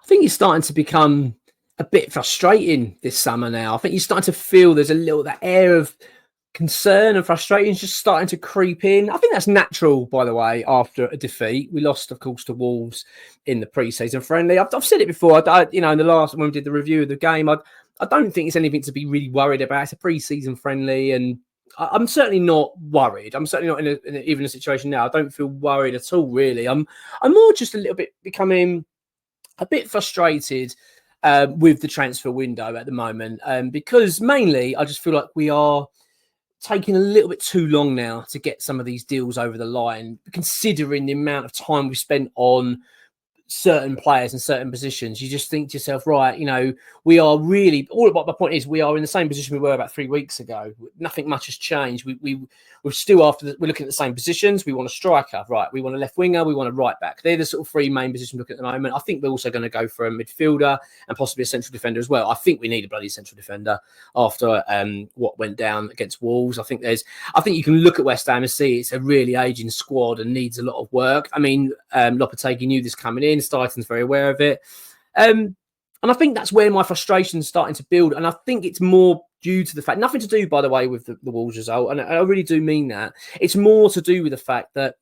I think it's starting to become a bit frustrating this summer now. I think you're starting to feel there's that air of concern and frustration is just starting to creep in. I think that's natural, by the way, after a defeat. We lost, of course, to Wolves in the pre-season friendly. I've said it before, in the last, when we did the review of the game, I don't think it's anything to be really worried about. It's a pre-season friendly, and I'm certainly not worried. I'm certainly not in even a situation now. I don't feel worried at all, really. I'm more just a little bit becoming a bit frustrated with the transfer window at the moment, because mainly I just feel like we are taking a little bit too long now to get some of these deals over the line, considering the amount of time we've spent on certain players in certain positions. You just think to yourself, right, we are really my point is we are in the same position we were about 3 weeks ago. Nothing much has changed. We're still we're looking at the same positions. We want a striker, right? We want a left winger. We want a right back. They're the sort of 3 main positions we're looking at the moment. I think we're also going to go for a midfielder and possibly a central defender as well. I think we need a bloody central defender after what went down against Wolves. I think you can look at West Ham and see it's a really aging squad and needs a lot of work. I mean, Lopetegui knew this coming in. Stighton's very aware of it. And I think that's where my frustration is starting to build. And I think it's more due to the fact, nothing to do, by the way, with the Wolves result. And I really do mean that. It's more to do with the fact that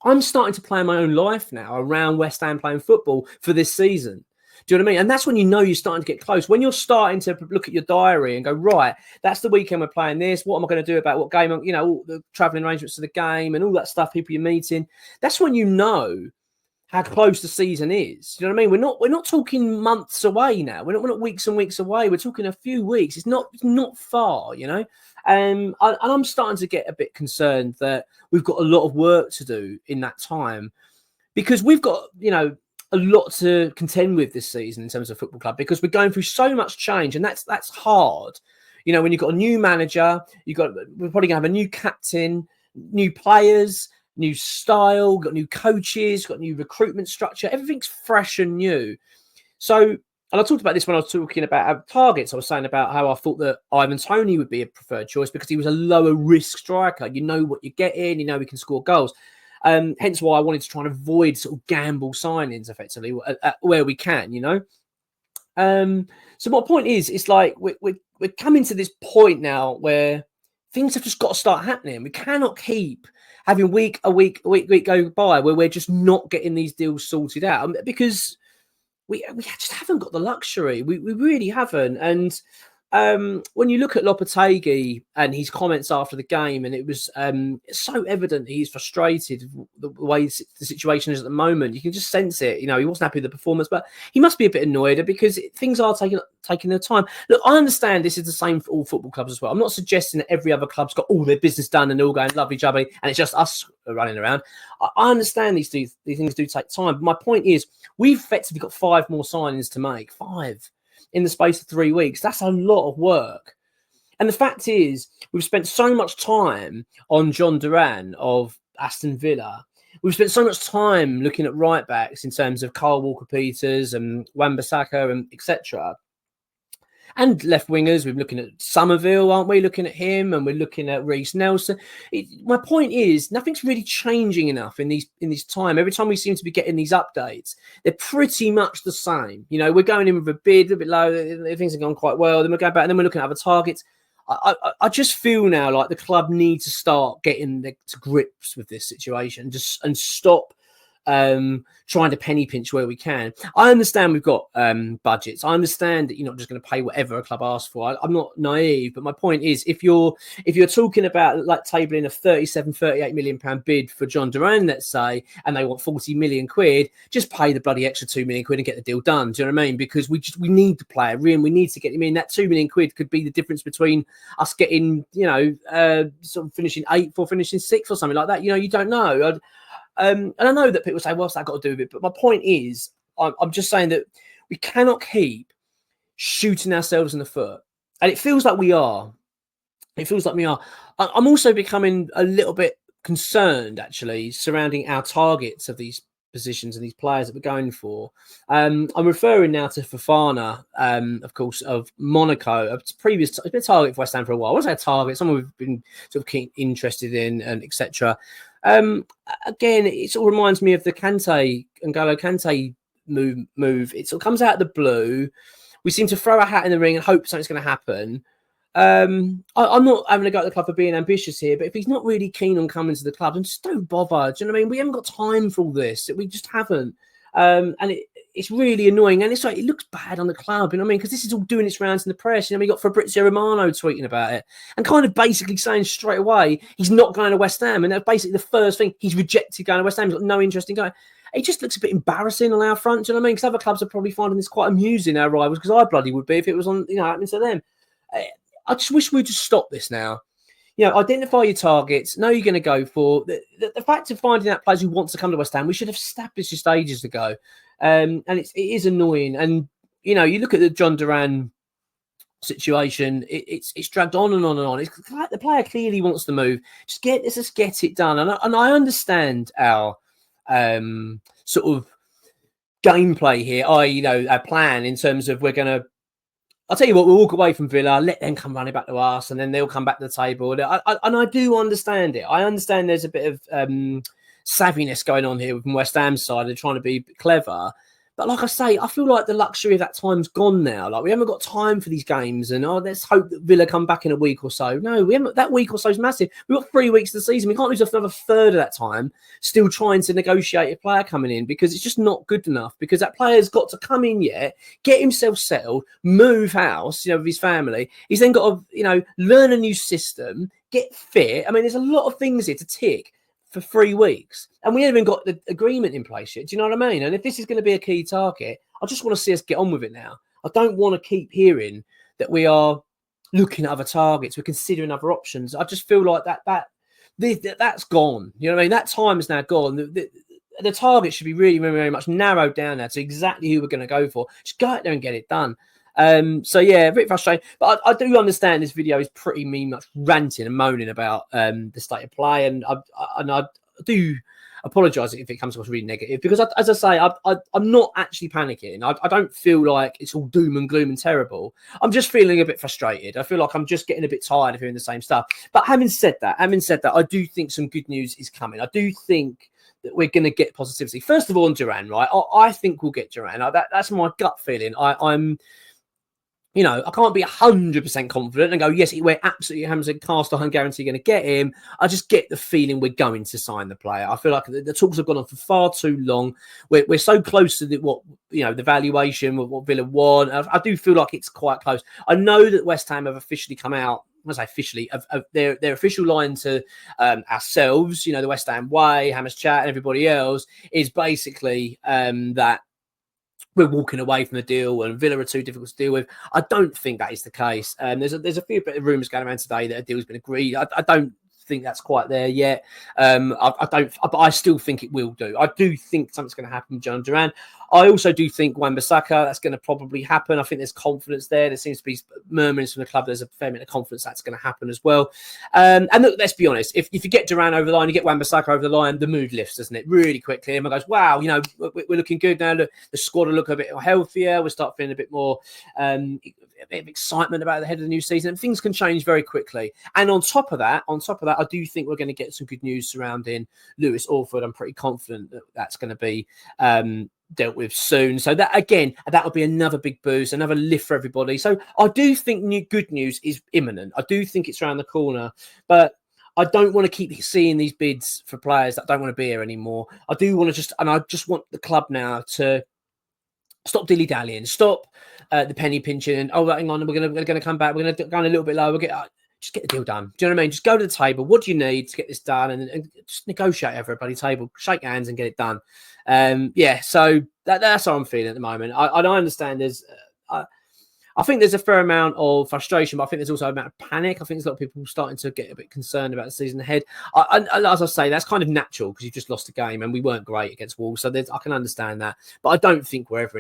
I'm starting to plan my own life now around West Ham playing football for this season. Do you know what I mean? And that's when you're starting to get close. When you're starting to look at your diary and go, right, that's the weekend we're playing this. What am I going to do about what game? All the travelling arrangements to the game and all that stuff, people you're meeting. That's when you know how close the season is. Do you know what I mean? We're not talking months away now. We're not weeks and weeks away. We're talking a few weeks. It's not far, And I'm starting to get a bit concerned that we've got a lot of work to do in that time, because we've got, a lot to contend with this season in terms of football club, because we're going through so much change, and that's hard. When you've got a new manager, we're probably going to have a new captain, new players, new style, got new coaches, got new recruitment structure. Everything's fresh and new. So, and I talked about this when I was talking about our targets. I was saying about how I thought that Ivan Toney would be a preferred choice because he was a lower risk striker. You know what you're getting, he can score goals. Hence why I wanted to try and avoid sort of gamble signings effectively where we can, So my point is, it's like we're coming to this point now where things have just got to start happening. We cannot keep having week go by where we're just not getting these deals sorted out, because we just haven't got the luxury. We really haven't. And when you look at Lopetegui and his comments after the game, and it was so evident he's frustrated the way the situation is at the moment. You can just sense it. He wasn't happy with the performance, but he must be a bit annoyed because things are taking their time. Look, I understand this is the same for all football clubs as well. I'm not suggesting that every other club's got all their business done and they're all going lovely jubbly and it's just us running around. I understand these things do take time. But my point is, we've effectively got 5 more signings to make. 5 in the space of 3 weeks. That's a lot of work. And the fact is, we've spent so much time on John Duran of Aston Villa. We've spent so much time looking at right backs in terms of Kyle Walker-Peters and Wan-Bissaka and etc. And left wingers, we're looking at Somerville, aren't we? Looking at him, and we're looking at Reece Nelson. My point is, nothing's really changing enough in this time. Every time we seem to be getting these updates, they're pretty much the same. We're going in with a bid, a bit low. Things are going quite well. Then we go back, and then we're looking at other targets. I just feel now like the club needs to start getting to grips with this situation, and stop trying to penny pinch where we can. I understand we've got budgets. I understand that you're not just going to pay whatever a club asks for. I'm not naive, but my point is, if you're talking about like tabling a 37-38 million pound bid for John Duran, let's say, and they want 40 million quid, just pay the bloody extra 2 million quid and get the deal done. Do you know what I mean? Because we need the player in. We need to get him in. That 2 million quid could be the difference between us getting, sort of finishing 8th or finishing 6th or something like that. You don't know. And I know that people say, what's that got to do with it? But my point is, I'm just saying that we cannot keep shooting ourselves in the foot. And it feels like we are. I'm also becoming a little bit concerned, actually, surrounding our targets of these positions and these players that we're going for. I'm referring now to Fofana, of course, of Monaco. It's been a target for West Ham for a while. I wouldn't say a target, someone we've been sort of interested in, and etc. Again, it sort of reminds me of the N'Golo Kante move. It sort of comes out of the blue. We seem to throw a hat in the ring and hope something's going to happen. I'm not having a go at the club for being ambitious here, but if he's not really keen on coming to the club, then just don't bother. Do you know what I mean? We haven't got time for all this. We just haven't. And it's really annoying. And it's like, it looks bad on the club, you know what I mean? Because this is all doing its rounds in the press. You know, we got Fabrizio Romano tweeting about it and kind of basically saying straight away he's not going to West Ham. And that's basically the first thing. He's rejected going to West Ham. He's got no interest in going. It just looks a bit embarrassing on our front. Do you know what I mean? Because other clubs are probably finding this quite amusing, our rivals, because I bloody would be if it was on, you know, happening to them. I just wish we'd just stop this now. You know, identify your targets, know you're going to go for. The fact of finding out players who want to come to West Ham, we should have established this ages ago. And it is annoying. And, you know, you look at the John Duran situation, it's dragged on and on and on. It's like the player clearly wants to move. Let's just get it done. And I understand our sort of gameplay here, you know, our plan in terms of we're going to, I'll tell you what, we'll walk away from Villa, let them come running back to us, and then they'll come back to the table. And I do understand it. I understand there's a bit of savviness going on here from West Ham's side. They're trying to be clever. But like I say, I feel like the luxury of that time's gone now. Like, we haven't got time for these games, and let's hope that Villa come back in a week or so. No, we haven't. That week or so is massive. We've got 3 weeks of the season. We can't lose another third of that time still trying to negotiate a player coming in, because it's just not good enough. Because that player's got to come in yet, get himself settled, move house, you know, with his family. He's then got to, you know, learn a new system, get fit. I mean, there's a lot of things here to tick for 3 weeks, and we haven't even got the agreement in place yet. Do you know what I mean? And if this is going to be a key target, I just want to see us get on with it now. I don't want to keep hearing that we are looking at other targets, we're considering other options. I just feel like that's gone. You know what I mean? That time is now gone. The target should be really, very, very much narrowed down now to exactly who we're going to go for. Just go out there and get it done. So yeah, a bit frustrating, but I do understand this video is pretty much ranting and moaning about the state of play, and I do apologise if it comes across really negative, because as I say, I'm not actually panicking. I don't feel like it's all doom and gloom and terrible. I'm just feeling a bit frustrated. I feel like I'm just getting a bit tired of hearing the same stuff. But having said that, I do think some good news is coming. I do think that we're going to get positivity. First of all, on Duran, right? I think we'll get Duran. That's my gut feeling. I'm. You know, I can't be 100% confident and go, yes, we're absolutely 100% cast iron guarantee going to get him. I just get the feeling we're going to sign the player. I feel like the talks have gone on for far too long. We're so close to the valuation of what Villa want. I do feel like it's quite close. I know that West Ham have officially come out. I say officially, of their official line to ourselves, you know, the West Ham Way, Hammers Chat, and everybody else is basically that we're walking away from the deal and Villa are too difficult to deal with. I don't think that is the case. There's a few bit of rumours going around today that a deal's been agreed. I don't think that's quite there yet. But I still think it will do. I do think something's going to happen with John Duran. I also do think Wan-Bissaka, that's going to probably happen. I think there's confidence there. There seems to be murmurings from the club. There's a fair bit of confidence that's going to happen as well. And look, let's be honest. If you get Duran over the line, you get Wan-Bissaka over the line, the mood lifts, doesn't it? Really quickly. Everyone goes, wow, you know, we're looking good now. The squad will look a bit healthier. We'll start feeling a bit more a bit of excitement about the head of the new season. And things can change very quickly. And on top of that, I do think we're going to get some good news surrounding Lewis Orford. I'm pretty confident that that's going to be dealt with soon. So that, again, that'll be another big boost, another lift for everybody. So I do think good news is imminent. I do think it's around the corner, but I don't want to keep seeing these bids for players that don't want to be here anymore. I just want the club now to stop dilly-dallying, stop the penny pinching, and hang on, we're going to come back, we're going to go a little bit lower, just get the deal done. Do you know what I mean? Just go to the table. What do you need to get this done? And just negotiate over a bloody table, shake hands and get it done. So that's how I'm feeling at the moment. I understand I think there's a fair amount of frustration, but I think there's also a amount of panic. I think there's a lot of people starting to get a bit concerned about the season ahead. As I say, that's kind of natural because you've just lost a game and we weren't great against Wolves. So I can understand that. But I don't think we're ever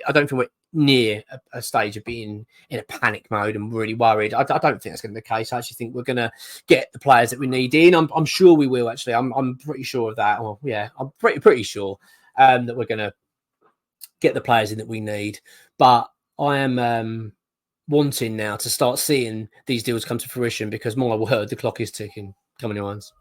I don't think we're near a stage of being in a panic mode and really worried. I don't think that's going to be the case. I actually think we're going to get the players that we need in. I'm sure we will, actually. I'm pretty sure of that. Well, yeah, I'm pretty sure that we're going to get the players in that we need. But I am wanting now to start seeing these deals come to fruition because, my word, the clock is ticking. Come on, your ones.